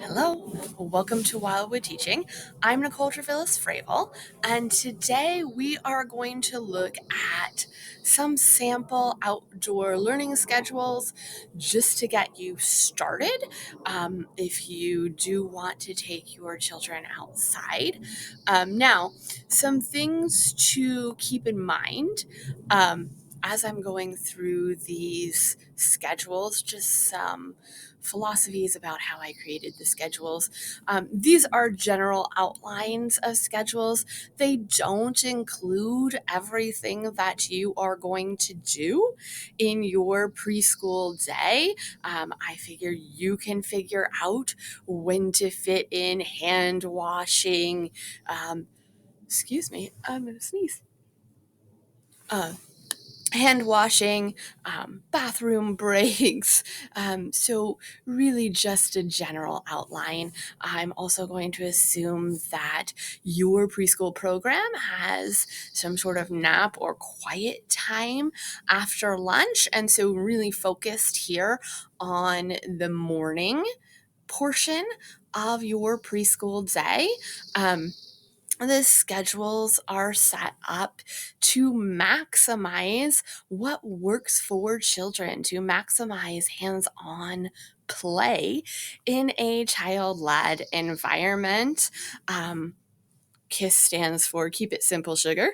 Hello, welcome to Wildwood Teaching. I'm Nicole Trevillis Fravel, and today we are going to look at some sample outdoor learning schedules just to get you started. If you do want to take your children outside. Now, some things to keep in mind. As I'm going through these schedules, just some philosophies about how I created the schedules. These are general outlines of schedules. They don't include everything that you are going to do in your preschool day. I figure you can figure out when to fit in hand washing. Excuse me, I'm going to sneeze. Hand washing, bathroom breaks. So, really, just a general outline. I'm also going to assume that your preschool program has some sort of nap or quiet time after lunch. And so, really focused here on the morning portion of your preschool day. The schedules are set up to maximize what works for children, to maximize hands on play in a child led environment. KISS stands for Keep It Simple Sugar,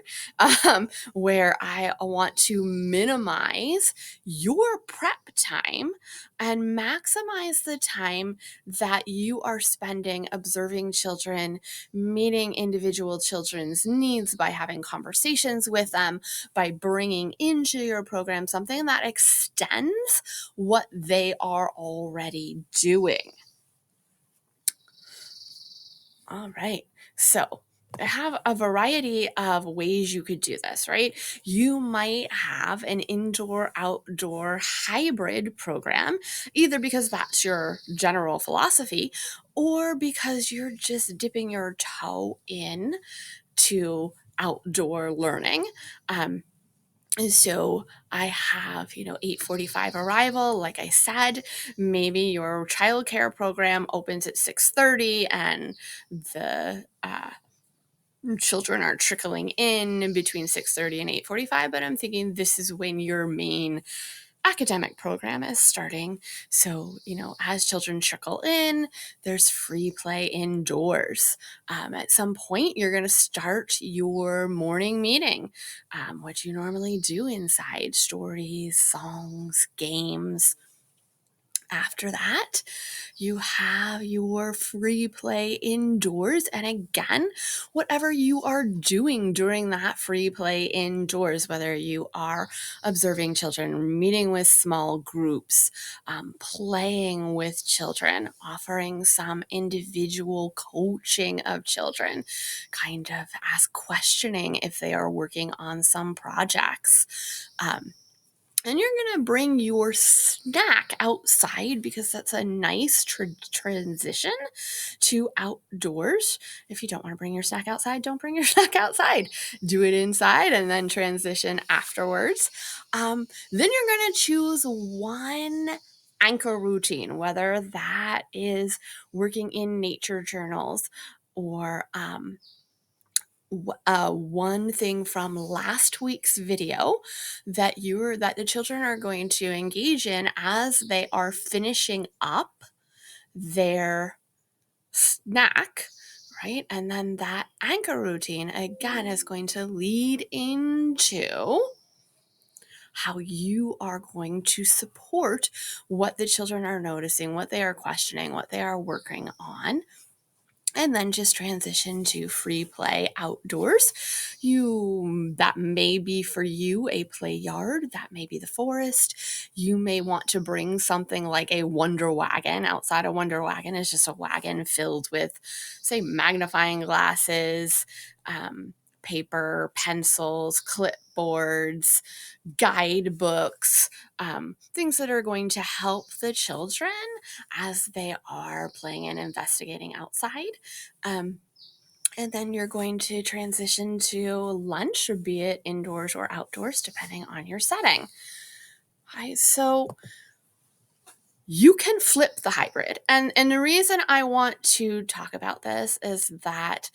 where I want to minimize your prep time and maximize the time that you are spending observing children, meeting individual children's needs by having conversations with them, by bringing into your program something that extends what they are already doing. All right. So I have a variety of ways you could do this, right? You might have an indoor outdoor hybrid program, either because that's your general philosophy or because you're just dipping your toe in to outdoor learning. And so I have, 8:45 arrival. Like I said, maybe your childcare program opens at 6:30 and the children are trickling in between 6:30 and 8:45, but I'm thinking this is when your main academic program is starting. So, as children trickle in, there's free play indoors. At some point, you're going to start your morning meeting, what you normally do inside: stories, songs, games. After that, you have your free play indoors. And again, whatever you are doing during that free play indoors, whether you are observing children, meeting with small groups, playing with children, offering some individual coaching of children, kind of ask questioning if they are working on some projects. And you're going to bring your snack outside because that's a nice transition to outdoors. If you don't want to bring your snack outside, don't bring your snack outside. Do it inside and then transition afterwards. Then you're going to choose one anchor routine, whether that is working in nature journals or one thing from last week's video that the children are going to engage in as they are finishing up their snack, right? And then that anchor routine again is going to lead into how you are going to support what the children are noticing, what they are questioning, what they are working on, and then just transition to free play outdoors. That may be for you a play yard, that may be the forest. You may want to bring something like a Wonder Wagon. Outside a Wonder Wagon is just a wagon filled with, say, magnifying glasses, paper, pencils, clipboards, guidebooks, things that are going to help the children as they are playing and investigating outside. And then you're going to transition to lunch, or be it indoors or outdoors, depending on your setting. All right, so you can flip the hybrid. And the reason I want to talk about this is that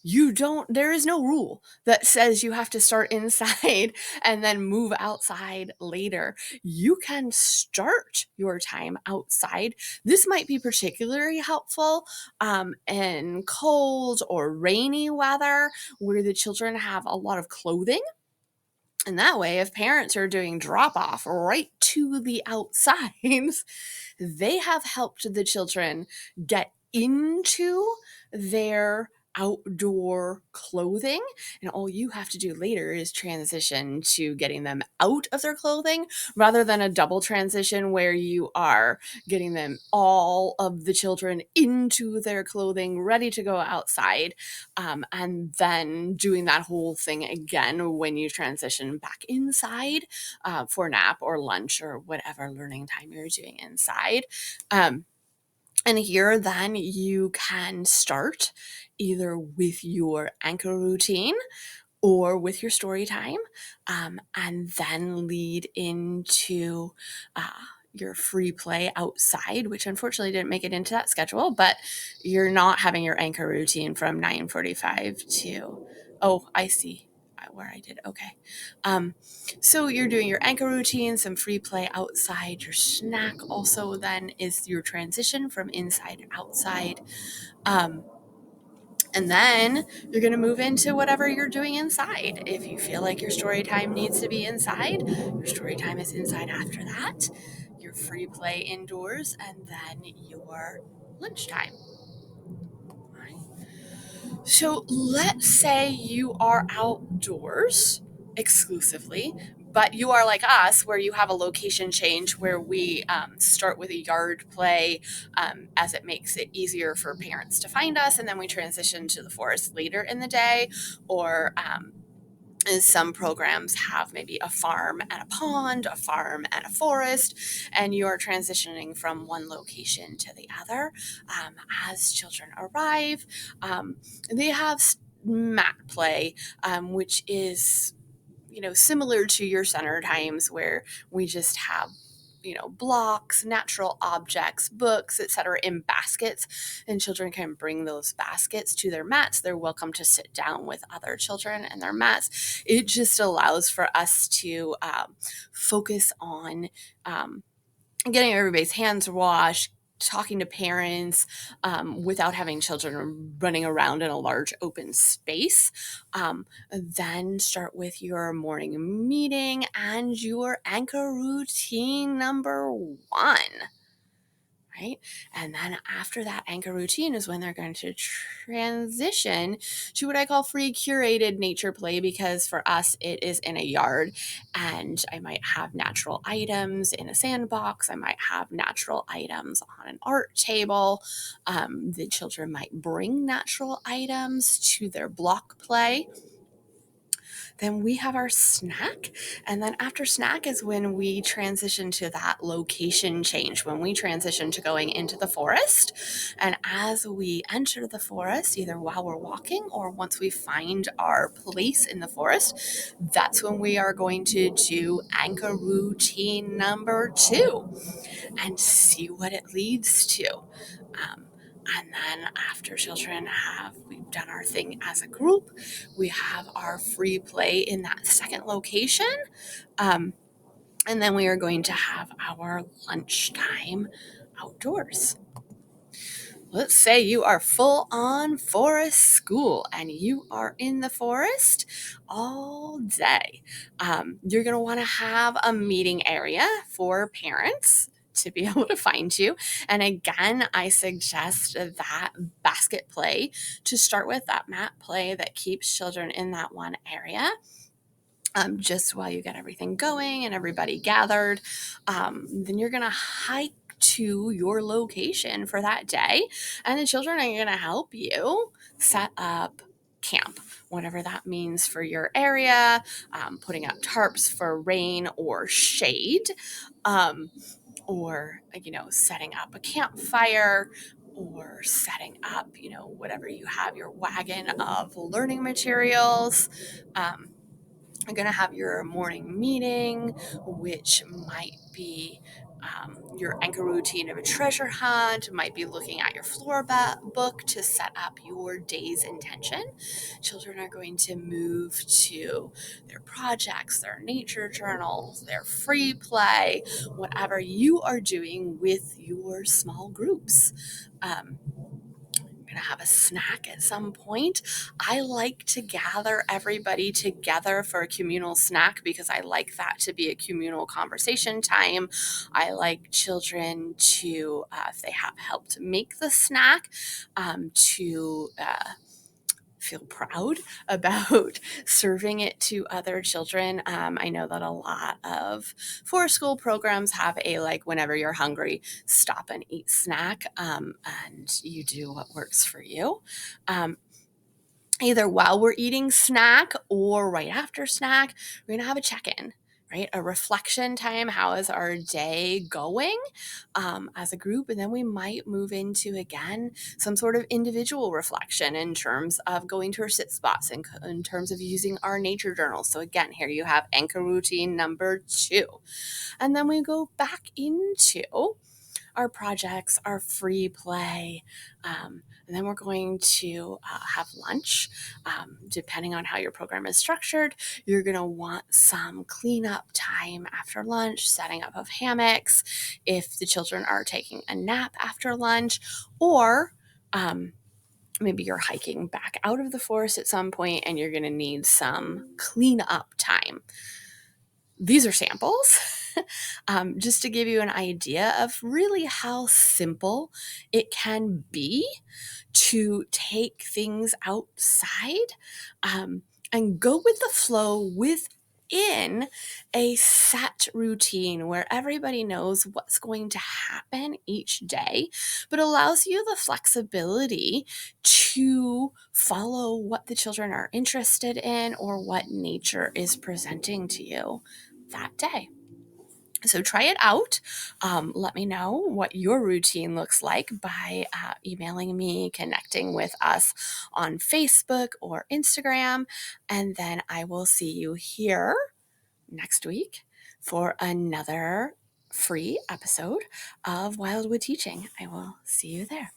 there is no rule that says you have to start inside and then move outside later. You can start your time outside. This might be particularly helpful in cold or rainy weather where the children have a lot of clothing. And that way, if parents are doing drop off right to the outsides, they have helped the children get into their outdoor clothing. And all you have to do later is transition to getting them out of their clothing rather than a double transition where you are getting them, all of the children, into their clothing, ready to go outside, and then doing that whole thing again when you transition back inside for nap or lunch or whatever learning time you're doing inside. Um, and here, then you can start either with your anchor routine or with your story time, and then lead into uh, your free play outside, which unfortunately didn't make it into that schedule, but you're not having your anchor routine from 9:45 to, oh, I see where I did. Okay. So you're doing your anchor routine, some free play outside. Your snack also then is your transition from inside to outside. Um, and then you're going to move into whatever you're doing inside. If you feel like your story time needs to be inside, your story time is inside after that. Your free play indoors, and then your lunchtime. Right? So let's say you are outdoors exclusively, but you are like us, where you have a location change where we start with a yard play as it makes it easier for parents to find us, and then we transition to the forest later in the day, or is some programs have maybe a farm and a pond, a farm and a forest, and you're transitioning from one location to the other. As children arrive, um, they have mat play, which is, similar to your center times where we just have, blocks, natural objects, books, etc., in baskets, and children can bring those baskets to their mats. They're welcome to sit down with other children and their mats. It just allows for us to focus on getting everybody's hands washed, talking to parents without having children running around in a large open space. Then start with your morning meeting and your anchor routine number one. Right? And then after that anchor routine is when they're going to transition to what I call free curated nature play, because for us it is in a yard, and I might have natural items in a sandbox. I might have natural items on an art table. The children might bring natural items to their block play. Then we have our snack. And then after snack is when we transition to that location change, when we transition to going into the forest. And as we enter the forest, either while we're walking or once we find our place in the forest, that's when we are going to do anchor routine number two and see what it leads to. Um, and then after we've done our thing as a group, we have our free play in that second location. Um, and then we are going to have our lunchtime outdoors. Let's say you are full on forest school and you are in the forest all day. You're going to want to have a meeting area for parents to be able to find you. And again, I suggest that basket play to start with, that mat play that keeps children in that one area. Just while you get everything going and everybody gathered, then you're going to hike to your location for that day, and the children are going to help you set up camp, whatever that means for your area, putting up tarps for rain or shade, or setting up a campfire, or setting up whatever you have, your wagon of learning materials. You're going to have your morning meeting, which might be your anchor routine of a treasure hunt, might be looking at your floor book to set up your day's intention. Children are going to move to their projects, their nature journals, their free play, whatever you are doing with your small groups. Going to have a snack at some point. I like to gather everybody together for a communal snack because I like that to be a communal conversation time. I like children to, if they have helped make the snack, to feel proud about serving it to other children. I know that a lot of for school programs have a like whenever you're hungry, stop and eat snack, and you do what works for you. Um, Either while we're eating snack or right after snack, we're going to have a check-in, right? A reflection time. How is our day going as a group? And then we might move into, again, some sort of individual reflection in terms of going to our sit spots and in terms of using our nature journals. So again, here you have anchor routine number 2. And then we go back into our projects, our free play. And then we're going to have lunch. Depending on how your program is structured, you're going to want some cleanup time after lunch, setting up of hammocks if the children are taking a nap after lunch, or maybe you're hiking back out of the forest at some point and you're going to need some cleanup time. These are samples, just to give you an idea of really how simple it can be to take things outside, and go with the flow within a set routine where everybody knows what's going to happen each day, but allows you the flexibility to follow what the children are interested in or what nature is presenting to you that day. So try it out. Let me know what your routine looks like by emailing me, connecting with us on Facebook or Instagram, and then I will see you here next week for another free episode of Wildwood Teaching. I will see you there.